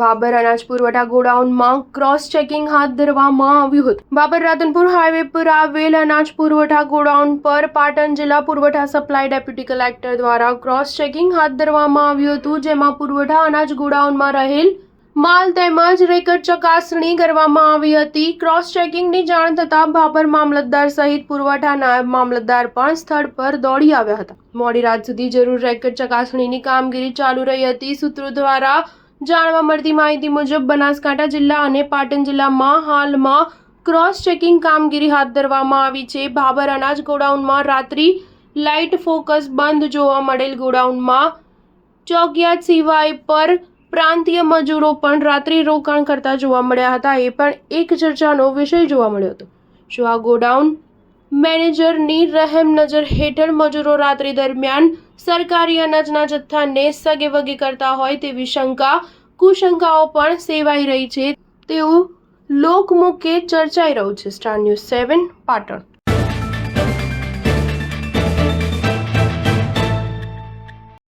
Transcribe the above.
બાબર અનાજ પુરવઠા ગોડાઉનમાં ક્રોસ ચેકિંગ હાથ ધરવામાં આવ્યું હતું। બાબર રાધનપુર હાઈવે પર આવેલ અનાજ પુરવઠા ગોડાઉન પર પાટણ જિલ્લા પુરવઠા સપ્લાય ડેપ્યુટી કલેક્ટર દ્વારા ક્રોસ ચેકિંગ હાથ ધરવામાં આવ્યું હતું, જેમાં પુરવઠા અનાજ ગોડાઉનમાં રહેલ માલ તેમજ રેકર્ડ ચકાસણી કરવામાં આવી હતી। ક્રોસ ચેકિંગની જાણ થતાં બાબર મામલતદાર સહિત પુરવઠા નાયબ મામલતદાર પણ સ્થળ પર દોડી આવ્યા હતા। મોડી રાત સુધી જરૂર રેકર્ડ ચકાસણીની કામગીરી ચાલુ રહી હતી। સૂત્રો દ્વારા જાણવા મળતી માહિતી મુજબ બનાસકાંઠા જિલ્લા અને પાટણ જિલ્લામાં હાલમાં ક્રોસ ચેકિંગ કામગીરી હાથ ધરવામાં આવી છે। બાબર અનાજ ગોડાઉનમાં રાત્રિ લાઇટ ફોકસ બંધ જોવા મળેલ ગોડાઉનમાં ચોકિયાત સિવાય પર પ્રાંતીય મજૂરો પણ રાત્રિ રોકાણ કરતા જોવા મળ્યા હતા। એ પણ એક ચર્ચાનો વિષય જોવા મળ્યો હતો। શું આ ગોડાઉન મેનેજરની રહેમ નજર હેઠળ મજૂરો રાત્રિ દરમિયાન સરકારી અનાજના જથ્થાને સગેવગે કરતા હોય તેવી કુશંકાઓ પણ સેવાઈ રહી છે તેવું લોકમુખે ચર્ચાઈ રહ્યું છે। Star news 7 Patan.